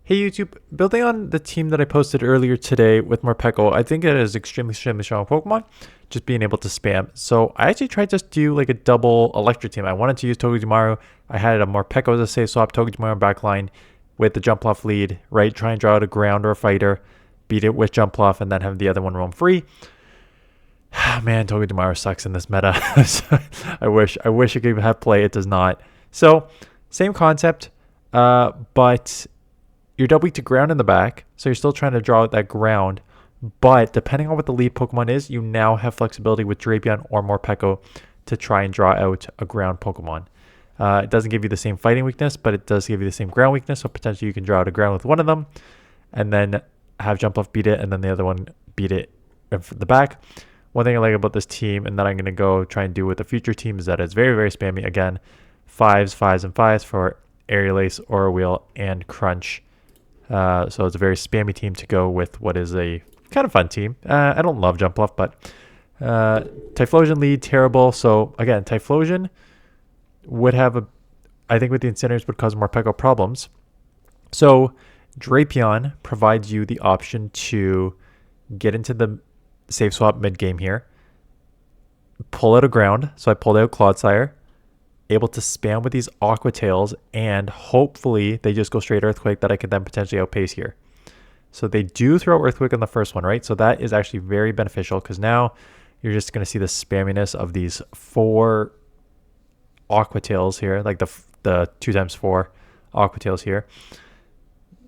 Hey YouTube, building on the team that I posted earlier today with Morpeko, I think it is extremely strong Pokemon, just being able to spam. So I actually tried to just do like a double electric team. I wanted to use Togedemaru. I had a Morpeko as a safe swap, Togedemaru backline with the jump off lead, right? Try and draw out a ground or a fighter, beat it with jump off, and then have the other one roam free. Man, Togedemaru sucks in this meta. I wish it could have play. It does not. So same concept, but you're double weak to ground in the back, so you're still trying to draw out that ground. But depending on what the lead Pokemon is, you now have flexibility with Drapion or Morpeko to try and draw out a ground Pokemon. It doesn't give you the same fighting weakness, but it does give you the same ground weakness. So potentially you can draw out a ground with one of them, and then have jump off beat it, and then the other one beat it in the back. One thing I like about this team, and that I'm going to go try and do with the future team, is that it's very spammy. Again, fives, and fives for Aerial Ace, Aura Wheel, and Crunch. So it's a very spammy team to go with what is a kind of fun team. I don't love Jump Off, but Typhlosion lead, terrible. So again, Typhlosion would have I think with the Incinerators would cause more Morpeko problems. So Drapion provides you the option to get into the safe swap mid game here, pull out a ground. So I pulled out Clodsire, able to spam with these Aqua Tails, and hopefully they just go straight Earthquake that I could then potentially outpace here. So they do throw Earthquake on the first one, right? So that is actually very beneficial because now you're just going to see the spamminess of these 4 Aqua Tails here, like the 2x4 Aqua Tails here,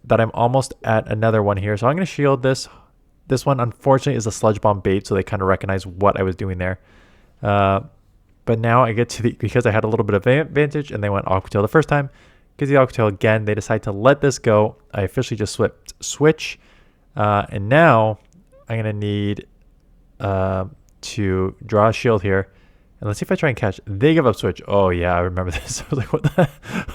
that I'm almost at another one here. So I'm going to shield this. This one, unfortunately, is a Sludge Bomb bait, so they kind of recognize what I was doing there. But now I get to because I had a little bit of advantage and they went Aqua Tail the first time. Because the Aqua Tail again, they decide to let this go. I officially just switch. And now I'm going to need to draw a shield here. And let's see if I try and catch. They give up switch. Oh yeah, I remember this. I was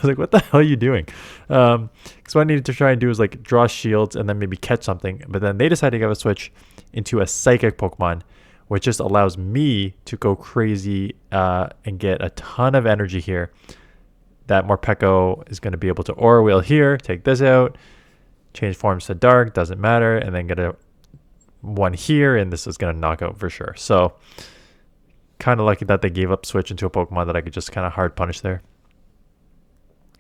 like, what the hell are you doing? Because what I needed to try and do is like draw shields and then maybe catch something. But then they decided to give a switch into a Psychic Pokemon, which just allows me to go crazy and get a ton of energy here. That Morpeko is going to be able to Aura Wheel here, take this out, change forms to Dark, doesn't matter, and then get a one here, and this is going to knock out for sure. So kind of lucky that they gave up switch into a Pokemon that I could just kind of hard punish there.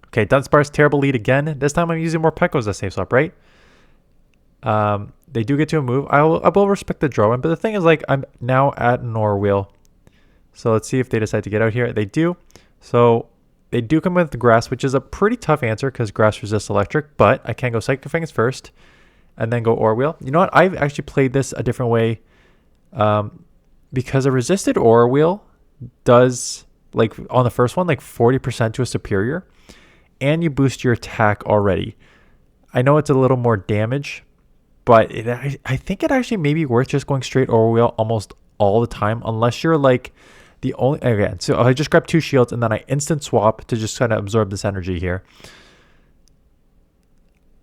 Okay, Dunsparce, terrible lead again. This time I'm using Morpeko as a safe swap, right? They do get to a move. I will respect the draw in, but the thing is, like, I'm now at an Aura Wheel. So let's see if they decide to get out here. They do. So they do come with Grass, which is a pretty tough answer because Grass resists electric, but I can go Psychic Fangs first and then go Aura Wheel. You know what? I've actually played this a different way because a resisted Aura Wheel does, like on the first one, like 40% to a superior, and you boost your attack already. I know it's a little more damage, but I think it actually may be worth just going straight Aura Wheel almost all the time, unless you're like the only... Again, so I just grab 2 shields and then I instant swap to just kind of absorb this energy here.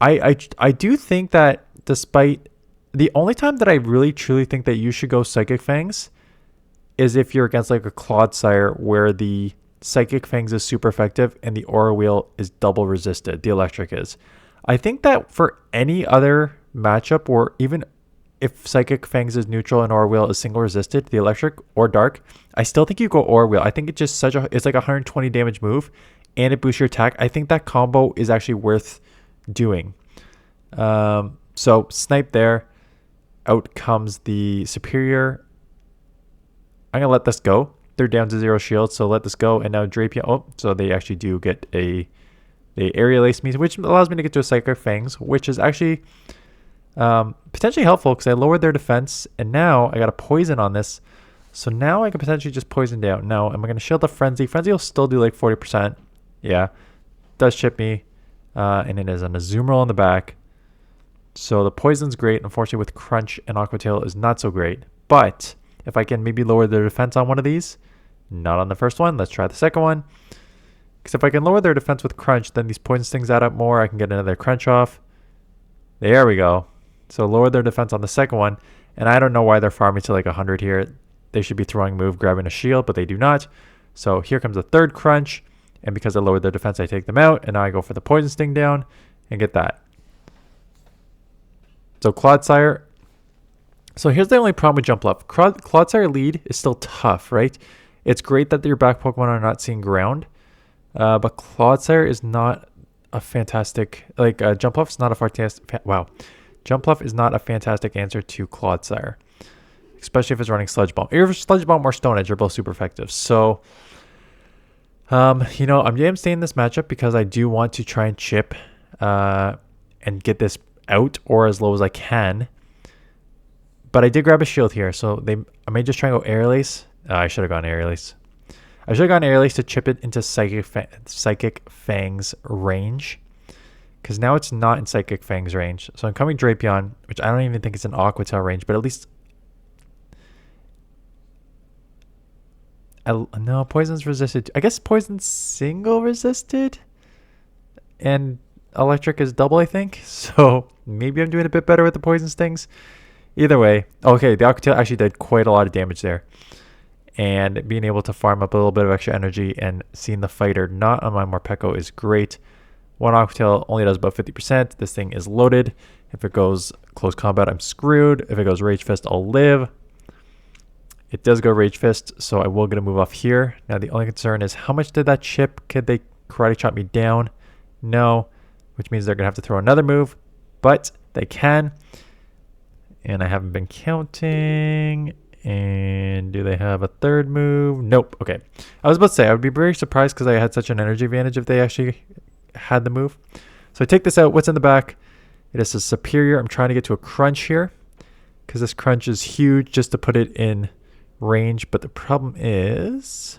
I do think that despite... The only time that I really truly think that you should go Psychic Fangs is if you're against like a Clodsire where the Psychic Fangs is super effective and the Aura Wheel is double resisted, the electric is. I think that for any other matchup, or even if Psychic Fangs is neutral and Aura Wheel is single resisted, the electric or dark, I still think you go Aura Wheel. I think it's just it's like a 120 damage move and it boosts your attack. I think that combo is actually worth doing. So snipe there. Out comes the superior. I'm gonna let this go. They're down to 0 shield, so let this go. And now Drapion. Oh, so they actually do get the Aerial Ace me, which allows me to get to a Psychic Fangs, which is actually potentially helpful because I lowered their defense, and now I got a poison on this. So now I can potentially just poison down. Now, am I going to shield the Frenzy? Frenzy will still do like 40%. Yeah, does chip me, and it is on a Azumarill on the back. So the poison's great. Unfortunately, with Crunch and Aqua Tail is not so great. But if I can maybe lower their defense on one of these, not on the first one. Let's try the second one. Because if I can lower their defense with Crunch, then these poison stings add up more. I can get another Crunch off. There we go. So lower their defense on the second one. And I don't know why they're farming to like 100 here. They should be throwing move, grabbing a shield, but they do not. So here comes a third Crunch. And because I lowered their defense, I take them out. And now I go for the poison sting down and get that. So Clodsire. So here's the only problem with Jump Left. Clodsire lead is still tough, right? It's great that your back Pokemon are not seeing ground. But Clodsire is not a fantastic... Like, Jump Left is not a fantastic... Wow. Jump Left is not a fantastic answer to Clodsire. Especially if it's running Sludge Bomb. Either Sludge Bomb or Stone Edge are both super effective. So... you know, I'm staying in this matchup because I do want to try and chip and get this out or as low as I can. But I did grab a shield here, so I may just try and go Aerial Ace. I should have gone Aerial Ace. I should have gone Aerial Ace to chip it into Psychic Fang's range. Because now it's not in Psychic Fang's range. So I'm coming Drapion, which I don't even think it's an Aqua Tail range, but at least... No, Poison's resisted. I guess Poison's single resisted? And Electric is double, I think. So maybe I'm doing a bit better with the Poison Stings. Either way. Okay, the Aqua Tail actually did quite a lot of damage there. And being able to farm up a little bit of extra energy and seeing the fighter not on my Morpeko is great. One Aqua Tail only does about 50%. This thing is loaded. If it goes close combat, I'm screwed. If it goes Rage Fist, I'll live. It does go Rage Fist, so I will get a move off here. Now the only concern is how much did that chip? Could they Karate Chop me down? No, which means they're going to have to throw another move, but they can. And I haven't been counting. And do they have a third move? Nope. Okay. I was about to say, I would be very surprised because I had such an energy advantage if they actually had the move. So I take this out. What's in the back? It is a Superior. I'm trying to get to a Crunch here because this Crunch is huge just to put it in range. But the problem is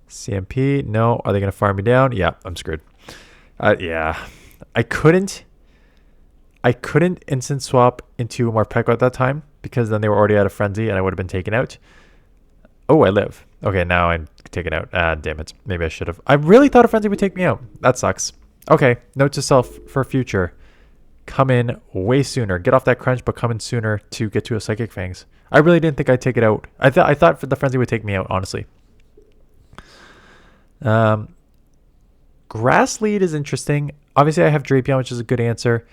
CMP. No. Are they going to farm me down? Yeah, I'm screwed. Yeah. I couldn't instant swap into Morpeko at that time because then they were already out of Frenzy and I would have been taken out. Oh, I live. Okay, now I'm taken out. Damn it. Maybe I should have. I really thought a Frenzy would take me out. That sucks. Okay, note to self for future. Come in way sooner. Get off that Crunch, but come in sooner to get to a Psychic Fangs. I really didn't think I'd take it out. I thought the Frenzy would take me out, honestly. Grass lead is interesting. Obviously, I have Drapion, which is a good answer.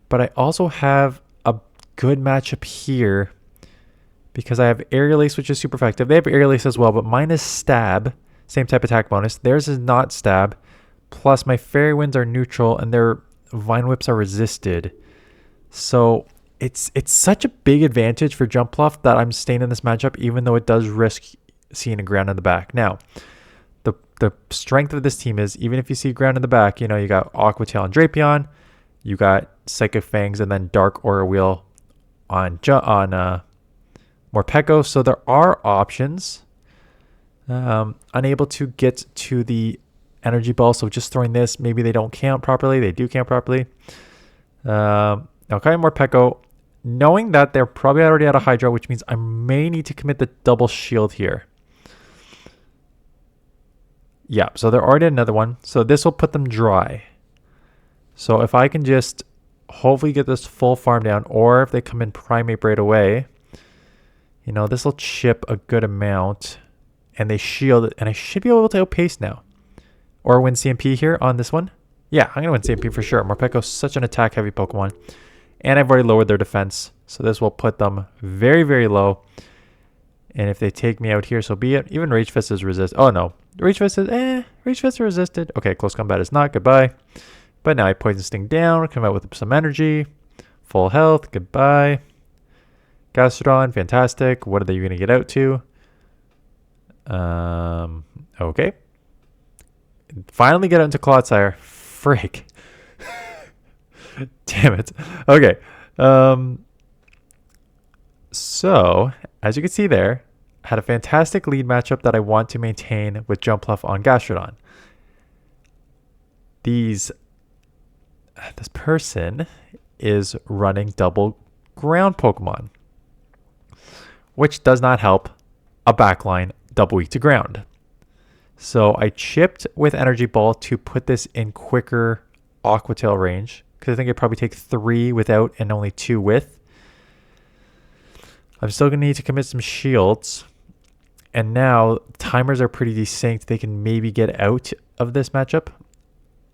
But I also have a good matchup here because I have Aerial Ace, which is super effective. They have Aerial Ace as well, but mine is Stab. Same type attack bonus. Theirs is not Stab. Plus, my Fairy Winds are neutral and their Vine Whips are resisted. So, it's such a big advantage for Jump Bluff that I'm staying in this matchup, even though it does risk seeing a ground in the back. Now, the strength of this team is, even if you see ground in the back, you know, you got Aqua Tail and Drapion. You got Psychic Fangs and then Dark Aura Wheel on Morpeko. So there are options. Unable to get to the Energy Ball. So just throwing this. Maybe they don't count properly. They do count properly. Okay, Morpeko. Knowing that they're probably already out of Hydro, which means I may need to commit the double shield here. Yeah, so they're already another one. So this will put them dry. So if I can just hopefully get this full farm down, or if they come in Primate right away, you know, this will chip a good amount and they shield it, and I should be able to outpace now. Or win CMP here on this one. Yeah, I'm going to win CMP for sure. Morpeko's such an attack heavy Pokemon. And I've already lowered their defense. So this will put them very, very low. And if they take me out here, so be it. Even Rage Fist is resisted. Oh no. Rage Fist is Rage Fist is resisted. Okay, close combat is not. Goodbye. But now I Poison Sting down, come out with some energy. Full health, goodbye. Gastrodon, fantastic. What are they going to get out to? Okay. Finally get out into Clodsire. Frick. Damn it. Okay. So, as you can see there, I had a fantastic lead matchup that I want to maintain with Jump Bluff on Gastrodon. This person is running double ground Pokemon, which does not help a backline double weak to ground. So I chipped with Energy Ball to put this in quicker Aqua Tail range, because I think it'd probably take 3 without and only 2 with. I'm still going to need to commit some shields. And now timers are pretty desynced. They can maybe get out of this matchup.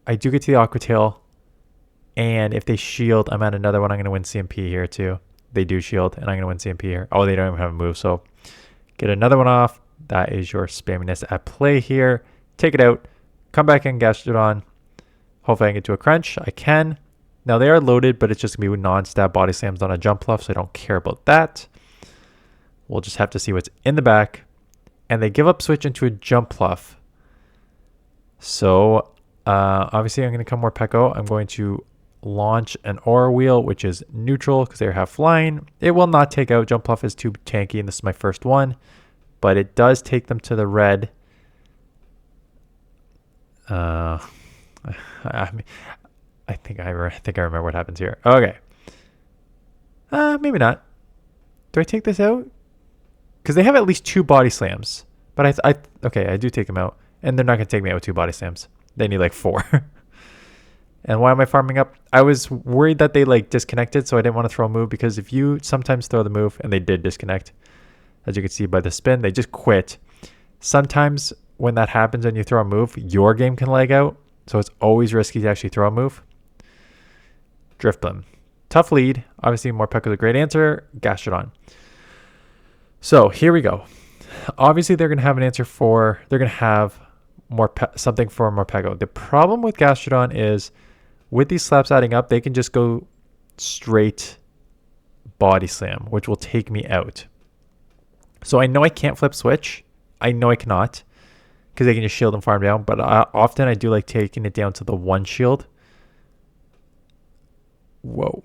I do get to the Aqua Tail. And if they shield, I'm at another one. I'm going to win CMP here too. They do shield, and I'm going to win CMP here. Oh, they don't even have a move, so get another one off. That is your spamminess at play here. Take it out. Come back in, Gastrodon. Hopefully I can get to a crunch. I can. Now they are loaded, but it's just going to be non-stab body slams on a jump fluff, so I don't care about that. We'll just have to see what's in the back. And they give up switch into a jump fluff. So obviously I'm going to come more Peko. I'm going to launch an Aura Wheel, which is neutral because they're half flying. It will not take out. Jump Fluff is too tanky, and this is my first one. But it does take them to the red. I think I remember what happens here. Okay. Maybe not. Do I take this out? Because they have at least 2 body slams. But okay, I do take them out. And they're not going to take me out with 2 body slams. They need like 4. And why am I farming up? I was worried that they like disconnected, so I didn't want to throw a move, because if you sometimes throw the move, and they did disconnect, as you can see by the spin, they just quit. Sometimes when that happens and you throw a move, your game can lag out, so it's always risky to actually throw a move. Drifblim. Tough lead. Obviously, Morpeko is a great answer. Gastrodon. So here we go. Obviously, they're going to have an answer for, they're going to have something for Morpeko. The problem with Gastrodon is, with these slaps adding up, they can just go straight body slam, which will take me out. So I know I can't flip switch. I know I cannot, because they can just shield and farm down. But often I do like taking it down to the 1 shield. Whoa.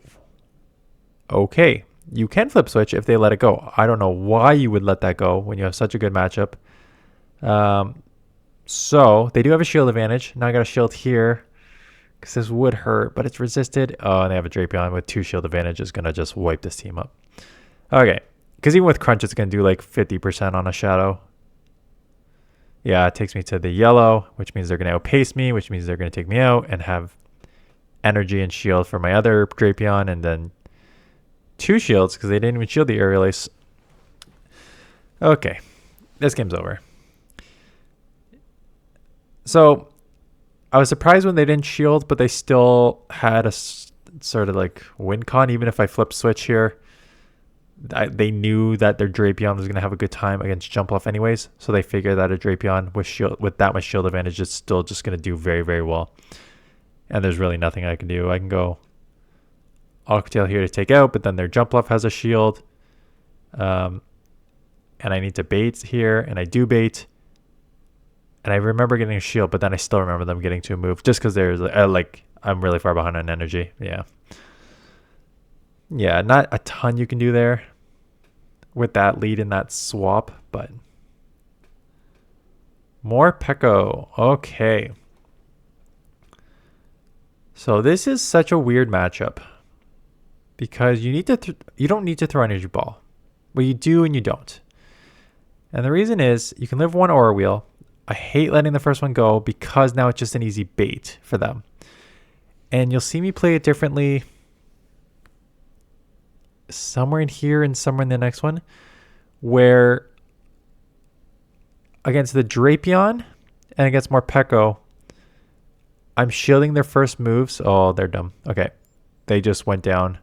Okay. You can flip switch if they let it go. I don't know why you would let that go when you have such a good matchup. So they do have a shield advantage. Now I got a shield here, because this would hurt, but it's resisted. Oh, and they have a Drapion with 2 shield advantage. Is going to just wipe this team up. Okay. Because even with crunch, it's going to do like 50% on a shadow. Yeah, it takes me to the yellow, which means they're going to outpace me, which means they're going to take me out and have energy and shield for my other Drapion, and then 2 shields because they didn't even shield the aerial ace. Okay. This game's over. So I was surprised when they didn't shield, but they still had a sort of like win con. Even if I flip switch here, they knew that their Drapion was going to have a good time against jump off anyways. So they figured that a Drapion with that much shield advantage is still just going to do very, very well. And there's really nothing I can do. I can go Aquatail here to take out, but then their jump off has a shield. And I need to bait here, and I do bait. And I remember getting a shield, but then I still remember them getting to a move just because there's like I'm really far behind on energy. Yeah. Yeah, not a ton you can do there with that lead in that swap, but more Peko. Okay. So this is such a weird matchup because you need to you don't need to throw energy ball. Well, you do and you don't. And the reason is you can live 1 Aura Wheel. I hate letting the first one go because now it's just an easy bait for them. And you'll see me play it differently somewhere in here and somewhere in the next one, where against the Drapion and against Morpeko, I'm shielding their first moves. Oh, they're dumb. Okay. They just went down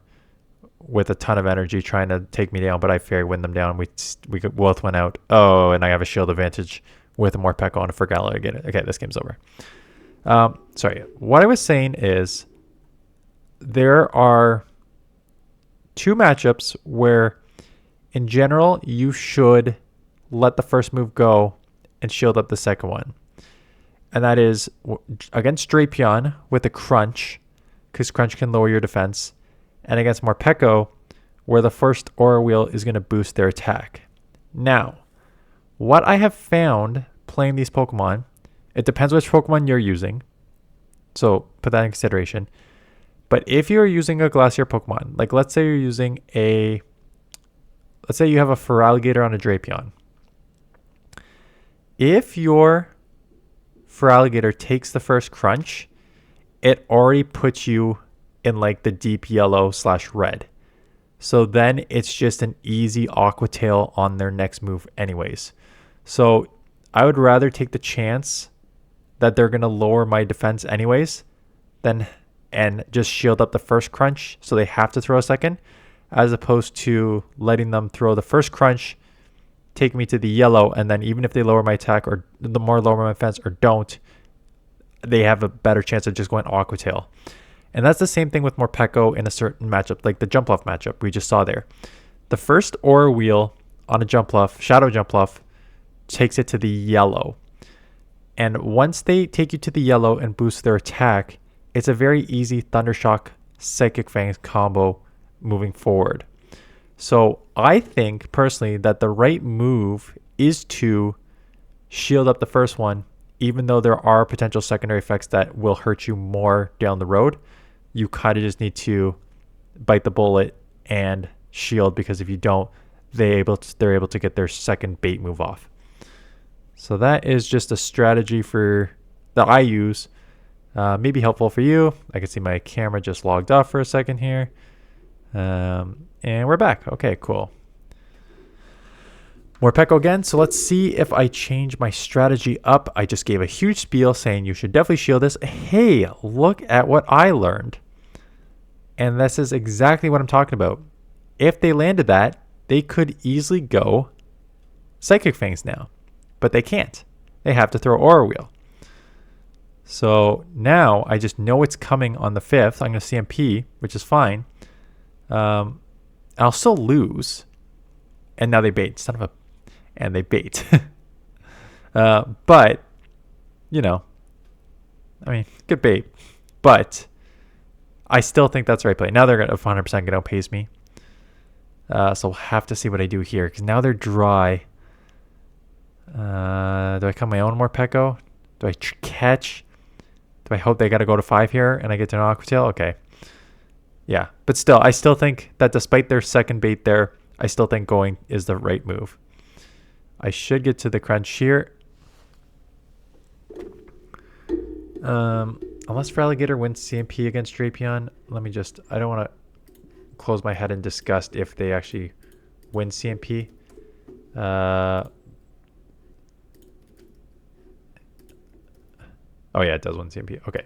with a ton of energy trying to take me down, but I fairy win them down. We both went out. Oh, and I have a shield advantage with a Morpeko and a Feraligatr. Okay, this game's over. Sorry. What I was saying is there are 2 matchups where in general you should let the first move go and shield up the second one. And that is against Drapion with a crunch, because crunch can lower your defense, and against Morpeko, where the first Aura Wheel is going to boost their attack. Now, what I have found playing these Pokemon, it depends which Pokemon you're using, so put that in consideration. But if you're using a Glacier Pokemon, like let's say you have a Feraligatr on a Drapion. If your Feraligatr takes the first crunch, it already puts you in like the deep yellow/red. So then it's just an easy Aquatail on their next move anyways. So I would rather take the chance that they're going to lower my defense anyways than and just shield up the first crunch so they have to throw a second, as opposed to letting them throw the first crunch, take me to the yellow, and then even if they lower my attack or the more lower my defense or don't, they have a better chance of just going Aqua Tail. And that's the same thing with Morpeko in a certain matchup, like the Jumpluff matchup we just saw there. The first Aura Wheel on a Jumpluff, Shadow Jumpluff, takes it to the yellow. And once they take you to the yellow and boost their attack, it's a very easy Thundershock Psychic Fangs combo moving forward. So I think personally that the right move is to shield up the first one, even though there are potential secondary effects that will hurt you more down the road. You kind of just need to bite the bullet and shield, because if you don't, they're able to get their second bait move off. So that is just a strategy that I use. Maybe helpful for you. I can see my camera just logged off for a second here. And we're back. Okay, cool. Morpeko again. So let's see if I change my strategy up. I just gave a huge spiel saying you should definitely shield this. Hey, look at what I learned. And this is exactly what I'm talking about. If they landed that, they could easily go Psychic Fangs now. But they can't. They have to throw Aura Wheel. So now I just know it's coming on the 5th. I'm going to CMP, which is fine. I'll still lose. And now they bait. And they bait. But, you know, I mean, good bait. But I still think that's the right play. Now they're 100% going to outpace me. So we'll have to see what I do here, because now they're dry. Do I come my own Morpeko? Do I catch? Do I hope they got to go to 5 here and I get to an Aqua Tail? Okay. Yeah, but still, I still think that despite their second bait there, I still think going is the right move. I should get to the crunch here. Unless Feraligatr wins CMP against Drapion, I don't want to close my head in disgust if they actually win CMP. Oh yeah, it does win CMP. Okay.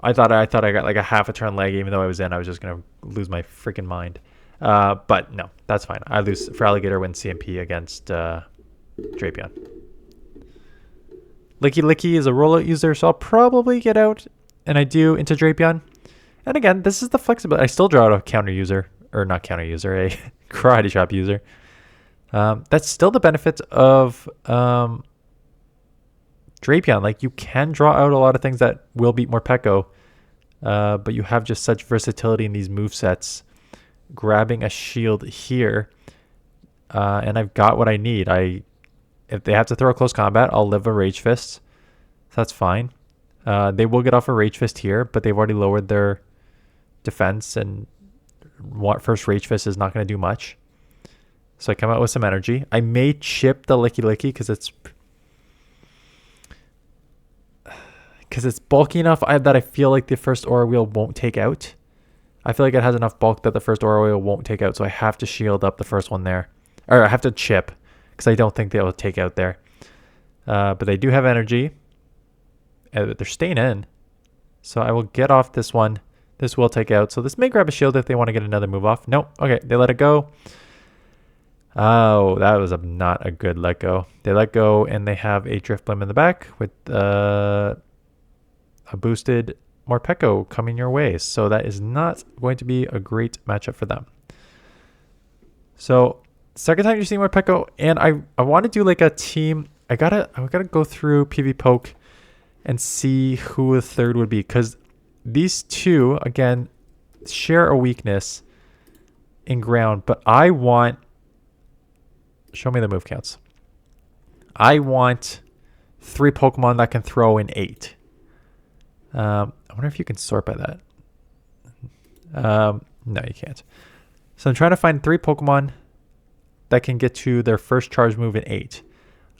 I thought I got like a half a turn leg, even though I was just gonna lose my freaking mind. But no, that's fine. I lose. Feraligatr wins CMP against Drapion. Licky is a rollout user, so I'll probably get out, and I do into Drapion. And again, this is the flexibility. I still draw out a counter user, or not counter user, a Karate Chop user. That's still the benefit of Drapion. Like, you can draw out a lot of things that will beat Morpeko, but you have just such versatility in these movesets. Grabbing a shield here, and I've got what I need. If they have to throw a close combat, I'll live a Rage Fist. So that's fine. They will get off a Rage Fist here, but they've already lowered their defense, and first Rage Fist is not going to do much. So I come out with some energy. I may chip the Licky because it's bulky enough that I feel like the first Aura Wheel won't take out. I feel like it has enough bulk that the first Aura Wheel won't take out, so I have to shield up the first one there. Or I have to chip, because I don't think they'll take out there. But they do have energy. They're staying in. So I will get off this one. This will take out. So this may grab a shield if they want to get another move off. Nope. Okay, they let it go. Oh, that was not a good let go. They let go, and they have a Drifblim in the back with a boosted Morpeko coming your way. So that is not going to be a great matchup for them. So second time you see Morpeko, and I want to do like a team. I gotta go through PV Poke and see who the third would be, because these two again share a weakness in ground, but I want, show me the move counts. I want 3 Pokemon that can throw in 8. I wonder if you can sort by that. No, you can't. So I'm trying to find 3 Pokemon that can get to their first charge move in 8.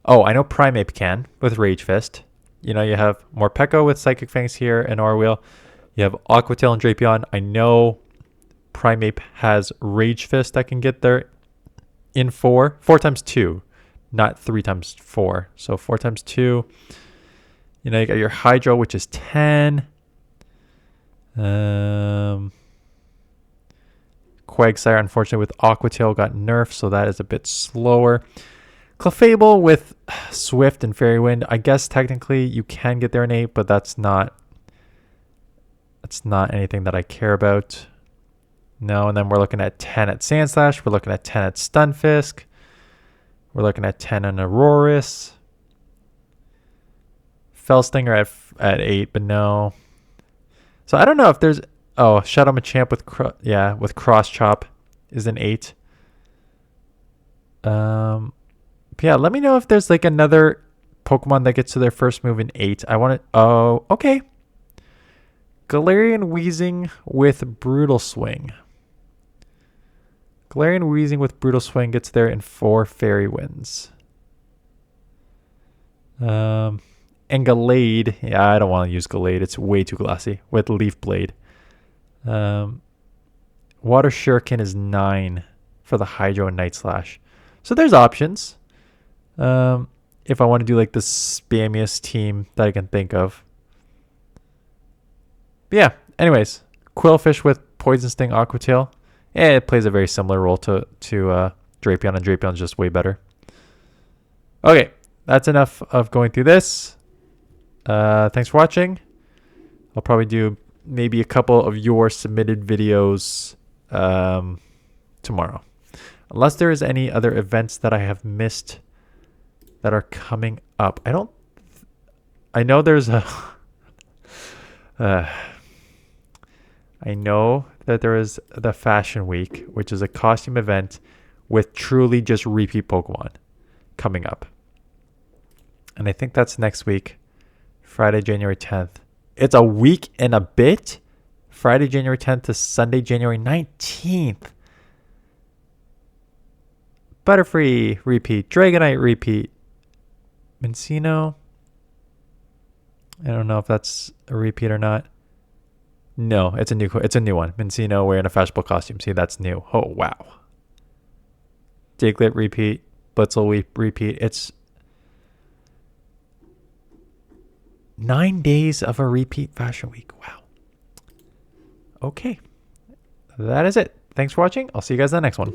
Oh, I know Primeape can with Rage Fist. You know, you have Morpeko with Psychic Fangs here and Aura Wheel. You have Aqua Tail and Drapion. I know Primeape has Rage Fist that can get there in 4. 4 times 2, not 3 times 4. So 4 times 2. You know, you got your Hydro, which is 10. Quagsire, unfortunately, with Aqua Tail got nerfed, so that is a bit slower. Clefable with Swift and Fairy Wind. I guess technically you can get there in 8, but that's not anything that I care about. No, and then we're looking at 10 at Sandslash. We're looking at 10 at Stunfisk. We're looking at 10 on Auroras. Fellstinger at 8, but no. So I don't know if there's... Oh, Shadow Machamp with with Cross Chop is an 8. But yeah, let me know if there's like another Pokemon that gets to their first move in 8. I want to... Oh, okay. Galarian Weezing with Brutal Swing. Galarian Weezing with Brutal Swing gets there in 4 Fairy Winds. And Gallade. Yeah, I don't want to use Gallade. It's way too glassy. With Leaf Blade. Water Shuriken is 9 for the Hydro and Night Slash. So there's options. If I want to do like the spammiest team that I can think of. But yeah, anyways. Quillfish with Poison Sting, Aqua Tail. Yeah, it plays a very similar role to Drapion, and Drapion's just way better. Okay, that's enough of going through this. Thanks for watching. I'll probably do maybe a couple of your submitted videos tomorrow. Unless there is any other events that I have missed that are coming up. I know there's a... I know that there is the Fashion Week, which is a costume event with truly just repeat Pokemon coming up. And I think that's next week, Friday, January 10th. It's a week and a bit. Friday, January 10th to Sunday, January 19th. Butterfree repeat. Dragonite repeat. Mincino. I don't know if that's a repeat or not. No, it's a new one. Mincino wearing a fashionable costume. See, that's new. Oh, wow. Diglett repeat. Blitzel repeat. It's 9 days of a repeat Fashion Week. Wow. Okay. That is it. Thanks for watching. I'll see you guys in the next one.